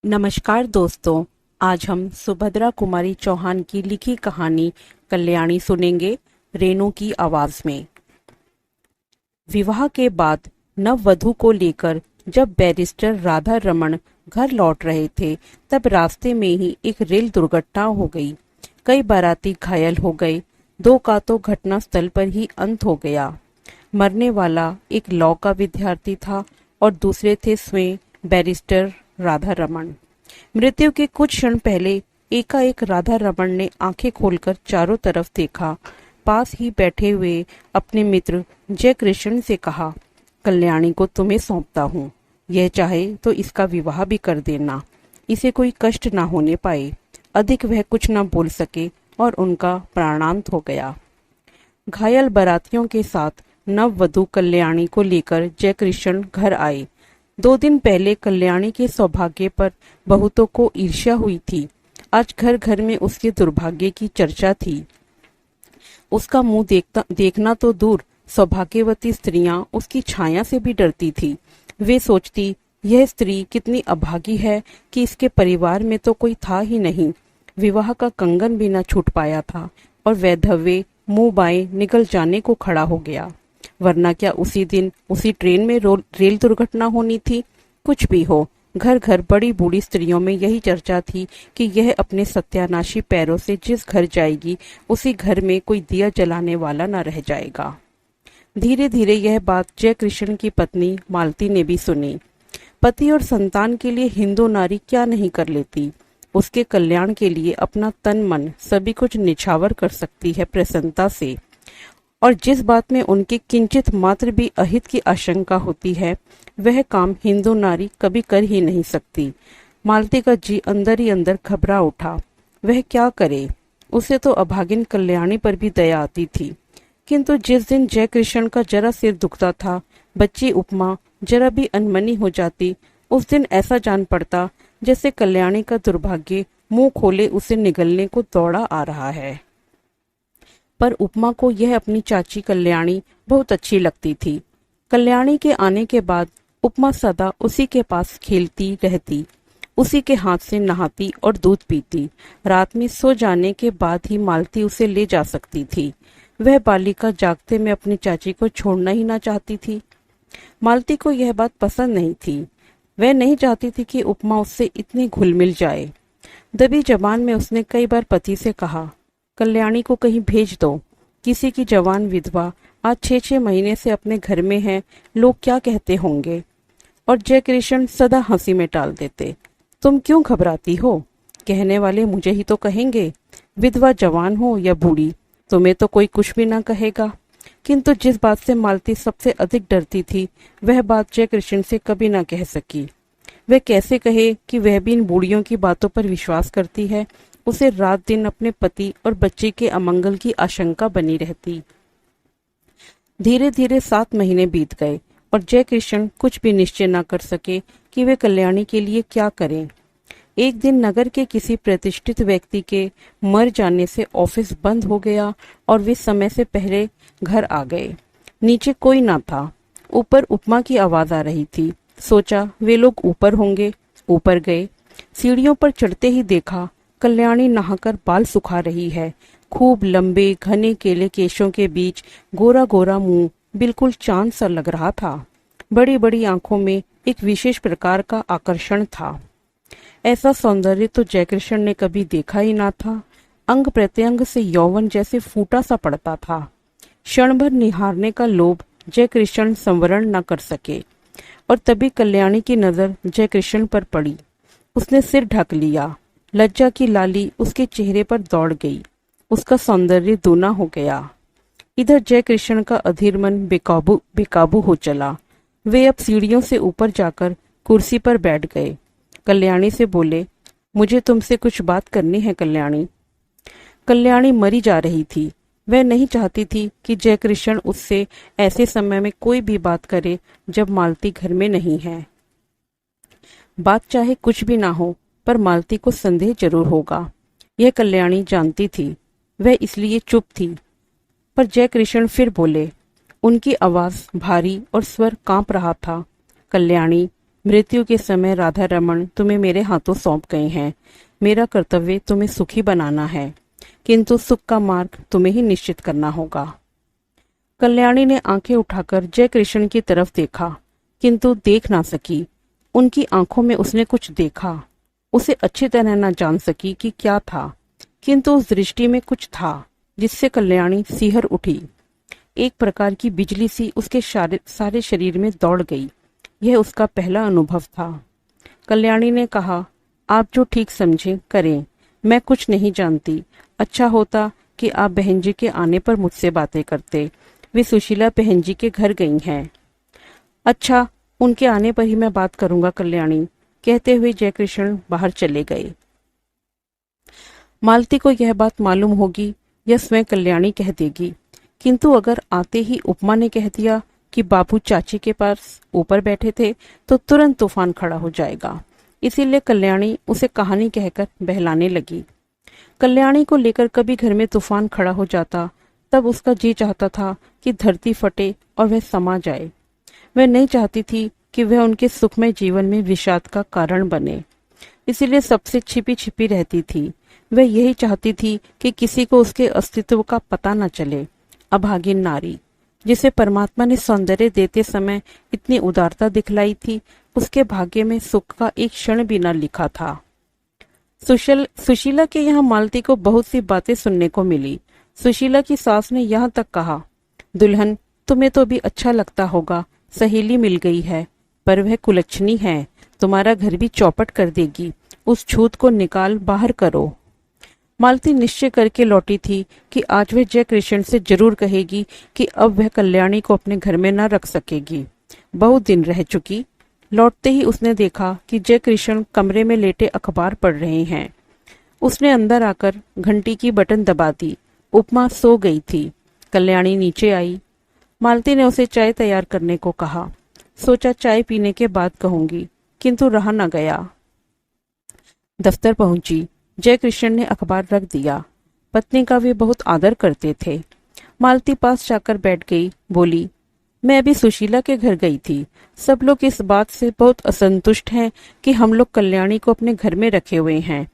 नमस्कार दोस्तों। आज हम सुभद्रा कुमारी चौहान की लिखी कहानी कल्याणी सुनेंगे रेणु की आवाज में। विवाह के बाद नववधू को लेकर जब बैरिस्टर राधा रमन घर लौट रहे थे तब रास्ते में ही एक रेल दुर्घटना हो गई। कई बाराती घायल हो गए। दो का तो घटना स्थल पर ही अंत हो गया। मरने वाला एक लॉ का विद्यार्थी था और दूसरे थे स्वयं बैरिस्टर राधा रमन। मृत्यु के कुछ क्षण पहले एकाएक राधा रमन ने आंखें खोलकर चारों तरफ देखा। पास ही बैठे हुए अपने मित्र जय कृष्ण से कहा, कल्याणी को तुम्हें सौंपता हूँ। यह चाहे तो इसका विवाह भी कर देना, इसे कोई कष्ट ना होने पाए। अधिक वह कुछ न बोल सके और उनका प्राणांत हो गया। घायल बारातियों के साथ नववधू कल्याणी को लेकर जय कृष्ण घर आए। 2 दिन पहले कल्याणी के सौभाग्य पर बहुतों को ईर्ष्या हुई थी। आज घर घर में उसके दुर्भाग्य की चर्चा थी। उसका मुंह देखना तो दूर, सौभाग्यवती स्त्रियां उसकी छाया से भी डरती थी। वे सोचती, यह स्त्री कितनी अभागी है कि इसके परिवार में तो कोई था ही नहीं। विवाह का कंगन भी न छूट पाया था और वैधव्य मुंह बाएं निकल जाने को खड़ा हो गया। वरना क्या उसी दिन उसी ट्रेन में रेल दुर्घटना होनी थी? कुछ भी हो, घर घर बड़ी बूढ़ी स्त्रियों में यही चर्चा थी कि यह अपने सत्यानाशी पैरों से जिस घर जाएगी उसी घर में कोई दिया जलाने वाला न रह जाएगा। धीरे धीरे यह बात जय कृष्ण की पत्नी मालती ने भी सुनी। पति और संतान के लिए हिंदू नारी क्या नहीं कर लेती। उसके कल्याण के लिए अपना तन मन सभी कुछ निछावर कर सकती है प्रसन्नता से। और जिस बात में उनके किंचित मात्र भी अहित की आशंका होती है, वह काम हिंदू नारी कभी कर ही नहीं सकती। मालती का जी अंदर ही अंदर घबरा उठा। वह क्या करे? उसे तो अभागिन कल्याणी पर भी दया आती थी। किंतु जिस दिन जय कृष्ण का जरा सिर दुखता था, बच्ची उपमा जरा भी अनमनी हो जाती, उस दिन ऐसा जान पड़ता जैसे कल्याणी का दुर्भाग्य मुंह खोले उसे निगलने को दौड़ा आ रहा है। पर उपमा को यह अपनी चाची कल्याणी बहुत अच्छी लगती थी। कल्याणी के आने के बाद उपमा सदा उसी के पास खेलती रहती, उसी के हाथ से नहाती और दूध पीती। रात में सो जाने के बाद ही मालती उसे ले जा सकती थी। वह बालिका जागते में अपनी चाची को छोड़ना ही ना चाहती थी। मालती को यह बात पसंद नहीं थी। वह नहीं चाहती थी कि उपमा उससे इतनी घुल मिल जाए। दबी जबान में उसने कई बार पति से कहा, कल्याणी को कहीं भेज दो। किसी की जवान विधवा आज 6-6 महीने से अपने घर में है, लोग क्या कहते होंगे। और जय कृष्ण सदा हंसी में टाल देते, तुम क्यों घबराती हो? कहने वाले मुझे ही तो कहेंगे। विधवा जवान हो या बूढ़ी, तुम्हें तो कोई कुछ भी ना कहेगा। किंतु जिस बात से मालती सबसे अधिक डरती थी, वह बात जय कृष्ण से कभी ना कह सकी। वह कैसे कहे कि वह भी इन बूढ़ियों की बातों पर विश्वास करती है। उसे रात दिन अपने पति और बच्चे के अमंगल की आशंका बनी रहती। धीरे धीरे 7 महीने बीत गए और जय कृष्ण कुछ भी निश्चय न कर सके कि वे कल्याणी के लिए क्या करें। एक दिन नगर के किसी प्रतिष्ठित व्यक्ति के मर जाने से ऑफिस बंद हो गया और वे समय से पहले घर आ गए। नीचे कोई ना था। ऊपर उपमा की आवाज आ रही थी। सोचा वे लोग ऊपर होंगे। ऊपर गए। सीढ़ियों पर चढ़ते ही देखा कल्याणी नहाकर बाल सुखा रही है। खूब लंबे घने केले केशों के बीच गोरा गोरा मुंह बिल्कुल चांद सा लग रहा था। बड़ी बड़ी आंखों में एक विशेष प्रकार का आकर्षण था। ऐसा सौंदर्य तो जयकृष्ण ने कभी देखा ही ना था। अंग प्रत्यंग से यौवन जैसे फूटा सा पड़ता था। क्षण भर निहारने का लोभ जयकृष्ण संवरण न कर सके और तभी कल्याणी की नजर जयकृष्ण पर पड़ी। उसने सिर ढक लिया। लज्जा की लाली उसके चेहरे पर दौड़ गई। उसका सौंदर्य दूना हो गया। इधर जय कृष्ण का अधीर मन बेकाबू हो चला। वे अब सीढ़ियों से ऊपर जाकर कुर्सी पर बैठ गए। कल्याणी से बोले, मुझे तुमसे कुछ बात करनी है कल्याणी। कल्याणी मरी जा रही थी। वह नहीं चाहती थी कि जय कृष्ण उससे ऐसे समय में कोई भी बात करे जब मालती घर में नहीं है। बात चाहे कुछ भी ना हो, पर मालती को संदेह जरूर होगा। यह कल्याणी जानती थी। वह इसलिए चुप थी। पर जय कृष्ण फिर बोले। उनकी आवाज भारी और स्वर कांप रहा था। कल्याणी, मृत्यु के समय राधा रमन तुम्हें मेरे हाथों सौंप गए हैं। मेरा कर्तव्य तुम्हें सुखी बनाना है, किंतु सुख का मार्ग तुम्हें ही निश्चित करना होगा। कल्याणी ने आंखें उठाकर जय कृष्ण की तरफ देखा, किंतु देख ना सकी। उनकी आंखों में उसने कुछ देखा। उसे अच्छी तरह न जान सकी कि क्या था, किंतु उस दृष्टि में कुछ था जिससे कल्याणी सिहर उठी। एक प्रकार की बिजली सी उसके सारे शरीर में दौड़ गई। यह उसका पहला अनुभव था। कल्याणी ने कहा, आप जो ठीक समझें करें, मैं कुछ नहीं जानती। अच्छा होता कि आप बहन जी के आने पर मुझसे बातें करते। वे सुशीला बहन जी के घर गई हैं। अच्छा, उनके आने पर ही मैं बात करूंगा कल्याणी, कहते हुए जयकृष्ण बाहर चले गए। मालती को यह बात मालूम होगी या स्वयं कल्याणी कह देगी, किंतु अगर आते ही उपमा ने कह दिया कि बाबू चाची के पास ऊपर बैठे थे तो तुरंत तूफान खड़ा हो जाएगा। इसीलिए कल्याणी उसे कहानी कहकर बहलाने लगी। कल्याणी को लेकर कभी घर में तूफान खड़ा हो जाता तब उसका जी चाहता था कि धरती फटे और वह समा जाए। वह नहीं चाहती थी कि वह उनके सुखमय जीवन में विषाद का कारण बने, इसीलिए सबसे छिपी छिपी रहती थी। वह यही चाहती थी कि किसी को उसके अस्तित्व का पता न चले। अभागिन नारी, जिसे परमात्मा ने सौंदर्य देते समय इतनी उदारता दिखलाई थी, उसके भाग्य में सुख का एक क्षण भी न लिखा था। सुशीला के यहाँ मालती को बहुत सी बातें सुनने को मिली। सुशीला की सास ने यहाँ तक कहा, दुल्हन तुम्हें तो भी अच्छा लगता होगा, सहेली मिल गई है, पर वह कुलच्छनी है, तुम्हारा घर भी चौपट कर देगी। उस छूत को निकाल बाहर करो। मालती निश्चय करके लौटी थी कि आज वह जय कृष्ण से जरूर कहेगी कि अब वह कल्याणी को अपने घर में न रख सकेगी। बहुत दिन रह चुकी। लौटते ही उसने देखा कि जय कृष्ण कमरे में लेटे अखबार पढ़ रहे हैं। उसने अंदर आकर घंटी की बटन दबा दी। उपमा सो गई थी। कल्याणी नीचे आई। मालती ने उसे चाय तैयार करने को कहा। सोचा चाय पीने के बाद कहूंगी, किंतु रहा न गया। दफ्तर पहुंची। जय कृष्ण ने अखबार रख दिया। पत्नी का वे बहुत आदर करते थे। मालती पास जाकर बैठ गई। बोली, मैं अभी सुशीला के घर गई थी। सब लोग इस बात से बहुत असंतुष्ट हैं कि हम लोग कल्याणी को अपने घर में रखे हुए हैं।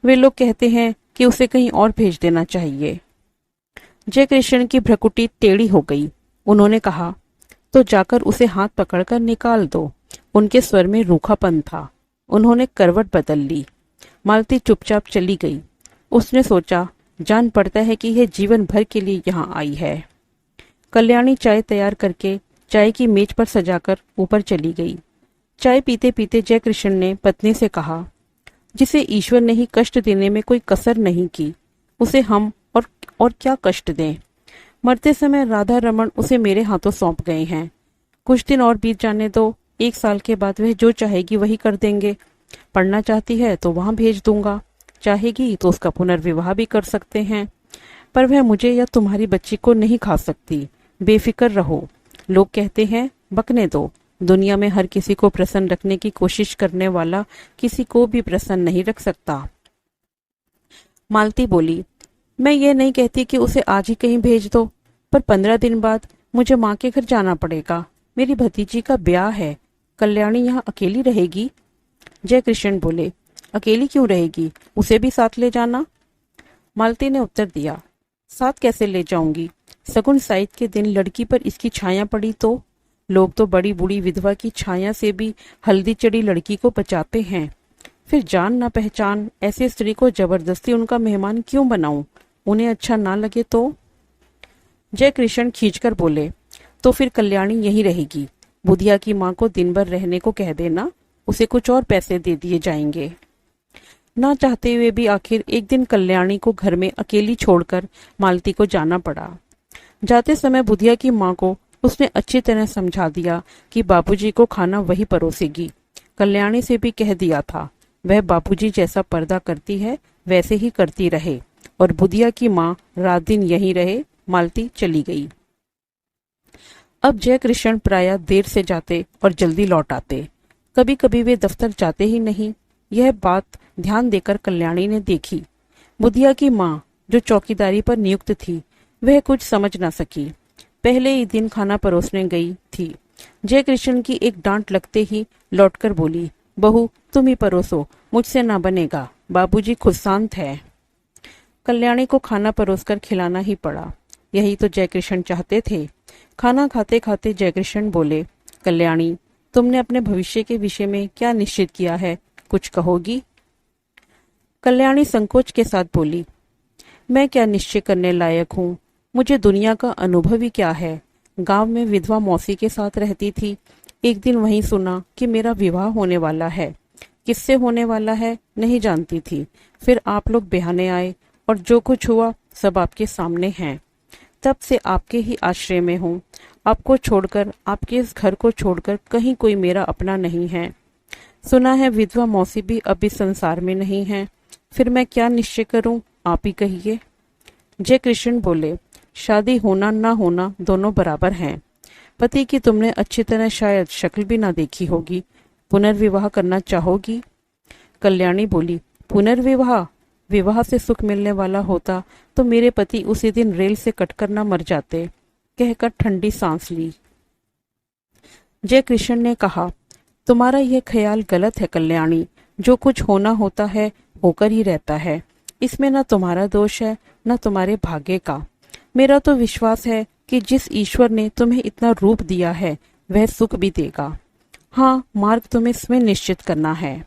वे लोग कहते हैं कि उसे कहीं और भेज देना चाहिए। जय कृष्ण की भ्रुकुटी टेढ़ी हो गई। उन्होंने कहा, तो जाकर उसे हाथ पकड़कर निकाल दो। उनके स्वर में रूखापन था। उन्होंने करवट बदल ली। मालती चुपचाप चली गई। उसने सोचा, जान पड़ता है कि यह जीवन भर के लिए यहाँ आई है। कल्याणी चाय तैयार करके चाय की मेज पर सजाकर ऊपर चली गई। चाय पीते पीते जय कृष्ण ने पत्नी से कहा, जिसे ईश्वर ने ही कष्ट देने में कोई कसर नहीं की, उसे हम और क्या कष्ट दें। मरते समय राधा रमन उसे मेरे हाथों सौंप गए हैं। कुछ दिन और बीत जाने दो। 1 साल के बाद वह जो चाहेगी वही कर देंगे। पढ़ना चाहती है तो वहां भेज दूंगा, चाहेगी तो उसका पुनर्विवाह भी कर सकते हैं। पर वह मुझे या तुम्हारी बच्ची को नहीं खा सकती। बेफिक्र रहो। लोग कहते हैं, बकने दो। दुनिया में हर किसी को प्रसन्न रखने की कोशिश करने वाला किसी को भी प्रसन्न नहीं रख सकता। मालती बोली, मैं ये नहीं कहती कि उसे आज ही कहीं भेज दो, पर 15 दिन बाद मुझे माँ के घर जाना पड़ेगा। मेरी भतीजी का ब्याह है। कल्याणी यहाँ अकेली रहेगी। जय कृष्ण बोले, अकेली क्यों रहेगी, उसे भी साथ ले जाना। मालती ने उत्तर दिया, साथ कैसे ले जाऊंगी। सगुन साइत के दिन लड़की पर इसकी छाया पड़ी तो लोग तो बड़ी बूढ़ी विधवा की छाया से भी हल्दी चढ़ी लड़की को बचाते हैं। फिर जान ना पहचान ऐसी स्त्री को जबरदस्ती उनका मेहमान क्यों बनाऊं, उन्हें अच्छा ना लगे तो। जय कृष्ण खींचकर बोले, तो फिर कल्याणी यहीं रहेगी। बुधिया की माँ को दिन भर रहने को कह देना, उसे कुछ और पैसे दे दिए जाएंगे। ना चाहते हुए भी आखिर एक दिन कल्याणी को घर में अकेली छोड़कर मालती को जाना पड़ा। जाते समय बुधिया की माँ को उसने अच्छी तरह समझा दिया कि बाबूजी को खाना वही परोसेगी। कल्याणी से भी कह दिया था, वह बाबूजी जैसा पर्दा करती है वैसे ही करती रहे, और बुधिया की माँ रात दिन यहीं रहे। मालती चली गई। अब जय कृष्ण प्रायः देर से जाते और जल्दी लौट आते। कभी कभी वे दफ्तर जाते ही नहीं। यह बात ध्यान देकर कल्याणी ने देखी। बुधिया की माँ जो चौकीदारी पर नियुक्त थी, वह कुछ समझ न सकी। पहले ही दिन खाना परोसने गई थी। जय कृष्ण की एक डांट लगते ही लौटकर बोली, बहू तुम ही परोसो, मुझसे ना बनेगा, बाबूजी खुद शांत है। कल्याणी को खाना परोसकर खिलाना ही पड़ा। यही तो जयकृष्ण चाहते थे। खाना खाते खाते जयकृष्ण बोले, कल्याणी तुमने अपने भविष्य के विषय में क्या निश्चित किया है, कुछ कहोगी? कल्याणी संकोच के साथ बोली, मैं क्या निश्चय करने लायक हूँ, मुझे दुनिया का अनुभव ही क्या है। गांव में विधवा मौसी के साथ रहती थी। एक दिन वहीं सुना कि मेरा विवाह होने वाला है। किससे होने वाला है नहीं जानती थी। फिर आप लोग ब्याहने आए और जो कुछ हुआ सब आपके सामने है। तब से आपके ही आश्रय में हूँ। आपको छोड़कर, आपके इस घर को छोड़कर कहीं कोई मेरा अपना नहीं है। सुना है विधवा मौसी भी अभी संसार में नहीं है। फिर मैं क्या निश्चय करूं, आप ही कहिए। जयकृष्ण बोले, शादी होना ना होना दोनों बराबर हैं। पति की तुमने अच्छी तरह शायद शक्ल भी ना देखी होगी। पुनर्विवाह करना चाहोगी? कल्याणी बोली, पुनर्विवाह? विवाह से सुख मिलने वाला होता तो मेरे पति उसी दिन रेल से कटकर न मर जाते, कहकर ठंडी सांस ली। जयकृष्ण ने कहा, तुम्हारा यह ख्याल गलत है कल्याणी। जो कुछ होना होता है होकर ही रहता है। इसमें न तुम्हारा दोष है न तुम्हारे भाग्य का। मेरा तो विश्वास है कि जिस ईश्वर ने तुम्हें इतना रूप दिया है वह सुख भी देगा। हाँ, मार्ग तुम्हें स्वयं निश्चित करना है।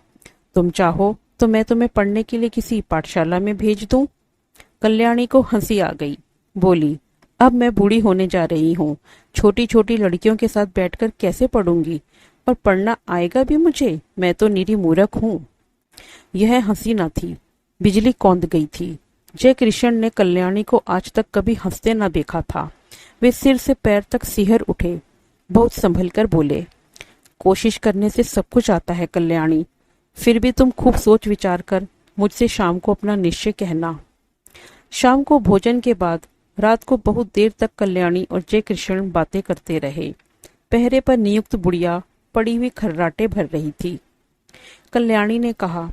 तुम चाहो तो मैं तुम्हें पढ़ने के लिए किसी पाठशाला में भेज दूं। कल्याणी को हंसी आ गई। बोली, अब मैं बूढ़ी होने जा रही हूँ। छोटी छोटी लड़कियों के साथ बैठकर कैसे पढ़ूंगी? और पढ़ना आएगा भी मुझे? मैं तो निरी मूर्ख हूँ। यह हंसी न थी, बिजली कौंध गई थी। जयकृष्ण ने कल्याणी को आज तक कभी हंसते न देखा था। वे सिर से पैर तक सिहर उठे। बहुत संभल कर बोले, कोशिश करने से सब कुछ आता है कल्याणी। फिर भी तुम खूब सोच विचार कर मुझसे शाम को अपना निश्चय कहना। शाम को भोजन के बाद रात को बहुत देर तक कल्याणी और जयकृष्ण बातें करते रहे। पहरे पर नियुक्त बुढ़िया पड़ी हुई खर्राटे भर रही थी। कल्याणी ने कहा,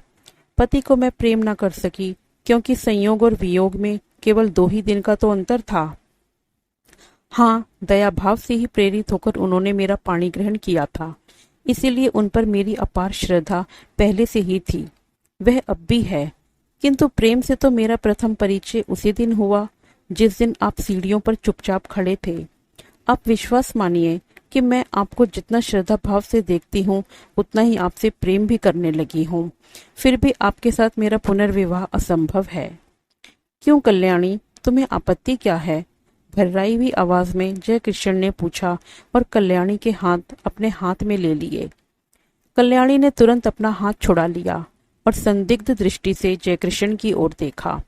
पति को मैं प्रेम न कर सकी क्योंकि संयोग और वियोग में केवल 2 ही दिन का तो अंतर था। हाँ, दया भाव से ही प्रेरित होकर उन्होंने मेरा पाणी ग्रहण किया था। इसीलिए उन पर मेरी अपार श्रद्धा पहले से ही थी, वह अब भी है। किंतु प्रेम से तो मेरा प्रथम परिचय उसी दिन हुआ जिस दिन आप सीढ़ियों पर चुपचाप खड़े थे। आप विश्वास मानिए कि मैं आपको जितना श्रद्धा भाव से देखती हूँ उतना ही आपसे प्रेम भी करने लगी हूँ। फिर भी आपके साथ मेरा पुनर्विवाह असंभव है। क्यों कल्याणी, तुम्हें आपत्ति क्या है? भर्राई हुई आवाज में जयकृष्ण ने पूछा और कल्याणी के हाथ अपने हाथ में ले लिए। कल्याणी ने तुरंत अपना हाथ छुड़ा लिया और संदिग्ध दृष्टि से जयकृष्ण की ओर देखा।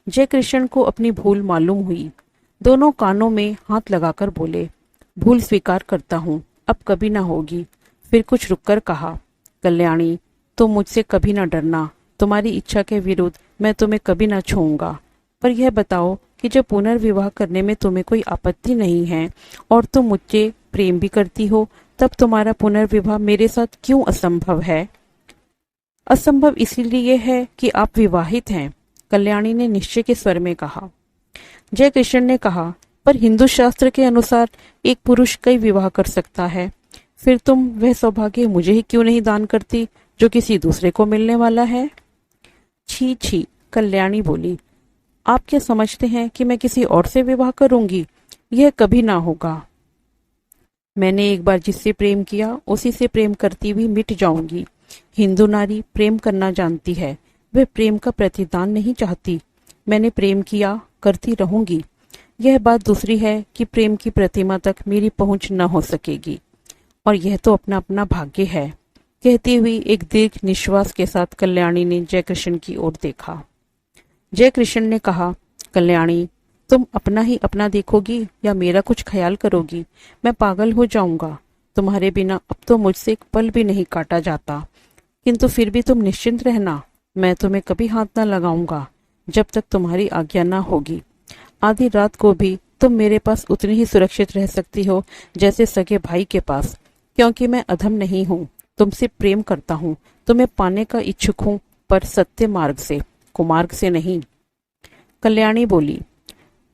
जयकृष्ण को अपनी भूल मालूम हुई। दोनों कानों में हाथ लगाकर बोले, भूल स्वीकार करता हूँ, अब कभी ना होगी। फिर कुछ रुककर कहा, कल्याणी तुम मुझसे कभी ना डरना। तुम्हारी इच्छा के विरुद्ध मैं तुम्हें कभी ना छूऊंगा। पर यह बताओ कि जब पुनर्विवाह करने में तुम्हें कोई आपत्ति नहीं है और तुम मुझसे प्रेम भी करती हो, तब तुम्हारा पुनर्विवाह मेरे साथ क्यों असंभव है? असंभव इसीलिए है कि आप विवाहित हैं, कल्याणी ने निश्चय के स्वर में कहा। जयकृष्ण ने कहा, पर हिंदू शास्त्र के अनुसार एक पुरुष कई विवाह कर सकता है। फिर तुम वह सौभाग्य मुझे ही क्यों नहीं दान करती जो किसी दूसरे को मिलने वाला है? छी छी, कल्याणी बोली, आप क्या समझते हैं कि मैं किसी और से विवाह करूंगी? यह कभी ना होगा। मैंने एक बार जिससे प्रेम किया उसी से प्रेम करती हुई मिट जाऊंगी। हिंदू नारी प्रेम करना जानती है, वह प्रेम का प्रतिदान नहीं चाहती। मैंने प्रेम किया, करती रहूंगी। यह बात दूसरी है कि प्रेम की प्रतिमा तक मेरी पहुंच न हो सकेगी, और यह तो अपना अपना भाग्य है। कहती हुई एक दीर्घ निश्वास के साथ कल्याणी ने जयकृष्ण की ओर देखा। जयकृष्ण ने कहा, कल्याणी तुम अपना ही अपना देखोगी या मेरा कुछ ख्याल करोगी? मैं पागल हो जाऊंगा। तुम्हारे बिना अब तो मुझसे एक पल भी नहीं काटा जाता। किंतु फिर भी तुम निश्चिंत रहना, मैं तुम्हें कभी हाथ न लगाऊंगा जब तक तुम्हारी आज्ञा न होगी। आधी रात को भी तुम मेरे पास उतनी ही सुरक्षित रह सकती हो जैसे सगे भाई के पास, क्योंकि मैं अधम नहीं हूँ। तुमसे प्रेम करता हूँ, तुम्हें पाने का इच्छुक हूँ, पर सत्य मार्ग से, कुमार्ग से नहीं। कल्याणी बोली,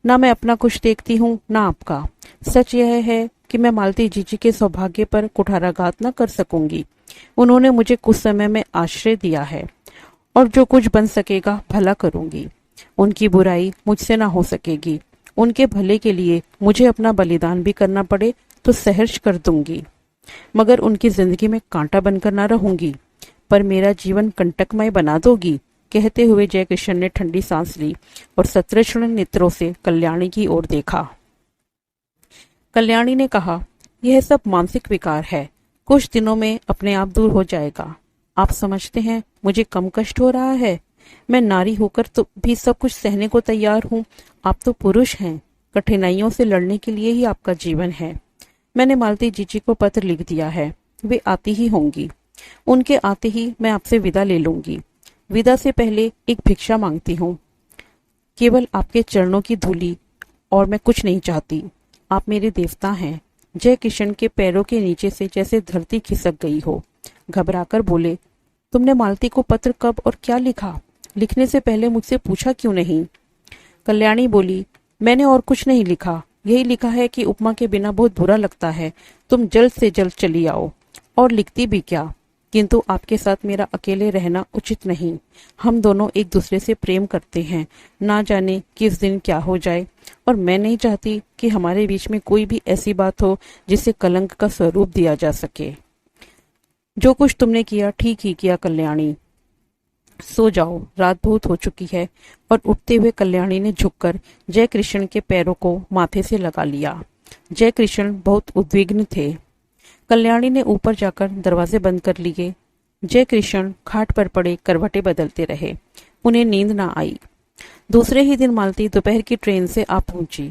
ना मैं अपना कुछ देखती हूँ ना आपका। सच यह है कि मैं मालती जीजी के सौभाग्य पर कुठाराघात न कर सकूंगी। उन्होंने मुझे कुछ समय में आश्रय दिया है और जो कुछ बन सकेगा भला करूंगी। उनकी बुराई मुझसे ना हो सकेगी। उनके भले के लिए मुझे अपना बलिदान भी करना पड़े तो सहर्ष कर दूंगी, मगर उनकी जिंदगी में कांटा बनकर ना रहूंगी। पर मेरा जीवन कंटकमय बना दोगी, कहते हुए जयकिशन ने ठंडी सांस ली और सतृष्ण नेत्रों से कल्याणी की ओर देखा। कल्याणी ने कहा, यह सब मानसिक विकार है, कुछ दिनों में अपने आप दूर हो जाएगा। आप समझते हैं मुझे कम कष्ट हो रहा है? मैं नारी होकर तो भी सब कुछ सहने को तैयार हूँ। आप तो पुरुष हैं, कठिनाइयों से लड़ने के लिए ही आपका जीवन है। मैंने मालती जीजी को पत्र लिख दिया है, वे आती ही होंगी। उनके आते ही मैं आपसे विदा ले लूंगी। विदा से पहले एक भिक्षा मांगती हूँ, केवल आपके चरणों की धूली, और मैं कुछ नहीं चाहती। आप मेरे देवता हैं। जयकिशन के पैरों के नीचे से जैसे धरती खिसक गई हो। घबराकर बोले, तुमने मालती को पत्र कब और क्या लिखा? लिखने से पहले मुझसे पूछा क्यों नहीं? कल्याणी बोली, मैंने और कुछ नहीं लिखा, यही लिखा है कि उपमा के बिना बहुत बुरा लगता है, तुम जल्द से जल्द चली आओ। और लिखती भी क्या, किंतु आपके साथ मेरा अकेले रहना उचित नहीं। हम दोनों एक दूसरे से प्रेम करते हैं, ना जाने किस दिन क्या हो जाए, और मैं नहीं चाहती कि हमारे बीच में कोई भी ऐसी बात हो जिसे कलंक का स्वरूप दिया जा सके। जो कुछ तुमने किया ठीक ही किया कल्याणी, सो जाओ, रात बहुत हो चुकी है। और उठते हुए कल्याणी ने झुककर जयकृष्ण के पैरों को माथे से लगा लिया। जयकृष्ण बहुत उद्विग्न थे। कल्याणी ने ऊपर जाकर दरवाजे बंद कर लिए। जयकृष्ण खाट पर पड़े करवटें बदलते रहे। उन्हें नींद ना आई। दूसरे ही दिन मालती दोपहर की ट्रेन से आ पहुंची।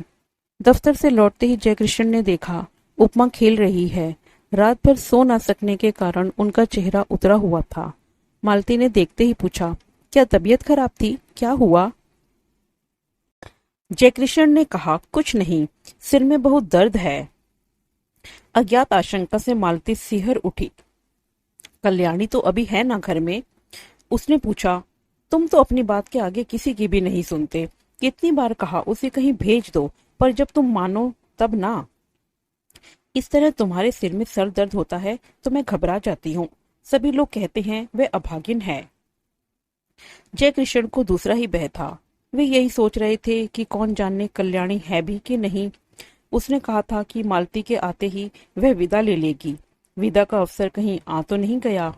दफ्तर से लौटते ही जयकृष्ण ने देखा उपमा खेल रही है। रात भर सो ना सकने के कारण उनका चेहरा उतरा हुआ था। मालती ने देखते ही पूछा, क्या तबीयत खराब थी, क्या हुआ? जयकृष्ण ने कहा, कुछ नहीं, सिर में बहुत दर्द है। अज्ञात आशंका से मालती सिहर उठी। कल्याणी तो अभी है ना घर में? उसने पूछा, तुम तो अपनी बात के आगे किसी की भी नहीं सुनते। कितनी बार कहा उसे कहीं भेज दो, पर जब तुम मानो तब ना। इस तरह तुम्हारे सिर में सर दर्द होता है तो मैं घबरा जाती हूँ। सभी लोग कहते हैं वे अभागिन है। जयकृष्ण को दूसरा ही भय था। वे यही सोच रहे थे कि कौन जाने कल्याणी है भी कि नहीं। उसने कहा था कि मालती के आते ही वह विदा ले लेगी। विदा का अवसर कहीं आ तो नहीं गया?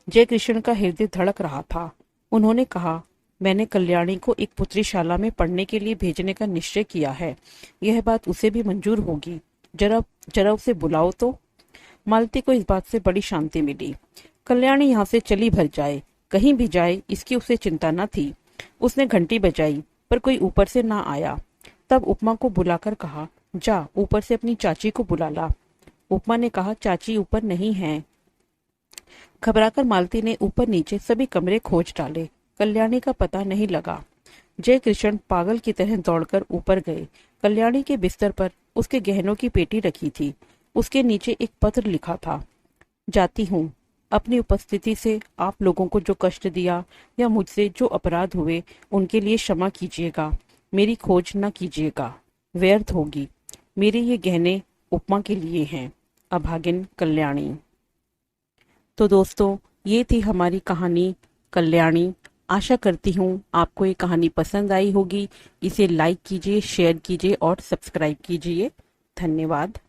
जयकृष्ण का हृदय धड़क रहा था। उन्होंने कहा, मैंने कल्याणी को एक पुत्रीशाला में पढ़ने के लिए भेजने का निश्चय किया है। यह बात उसे भी मंजूर होगी। जरा उसे बुलाओ तो। मालती को इस बात से बड़ी शांति मिली। कल्याणी यहाँ से चली भर जाए, कहीं भी जाए, इसकी उसे चिंता न थी। उसने घंटी बजाई, पर कोई ऊपर से ना आया। तब उपमा को बुलाकर कहा, जा ऊपर से अपनी चाची को बुला ला। उपमा ने कहा, चाची ऊपर नहीं है। घबराकर मालती ने ऊपर नीचे सभी कमरे खोज डाले, कल्याणी का पता नहीं लगा। जयकृष्ण पागल की तरह दौड़कर ऊपर गए। कल्याणी के बिस्तर पर उसके गहनों की पेटी रखी थी। उसके नीचे एक पत्र लिखा था, जाती हूँ। अपनी उपस्थिति से आप लोगों को जो कष्ट दिया या मुझसे जो अपराध हुए उनके लिए क्षमा कीजिएगा। मेरी खोज न कीजिएगा, व्यर्थ होगी। मेरे ये गहने उपमा के लिए हैं। अभागिन कल्याणी। तो दोस्तों, ये थी हमारी कहानी कल्याणी। आशा करती हूँ आपको ये कहानी पसंद आई होगी। इसे लाइक कीजिए, शेयर कीजिए और सब्सक्राइब कीजिए। धन्यवाद।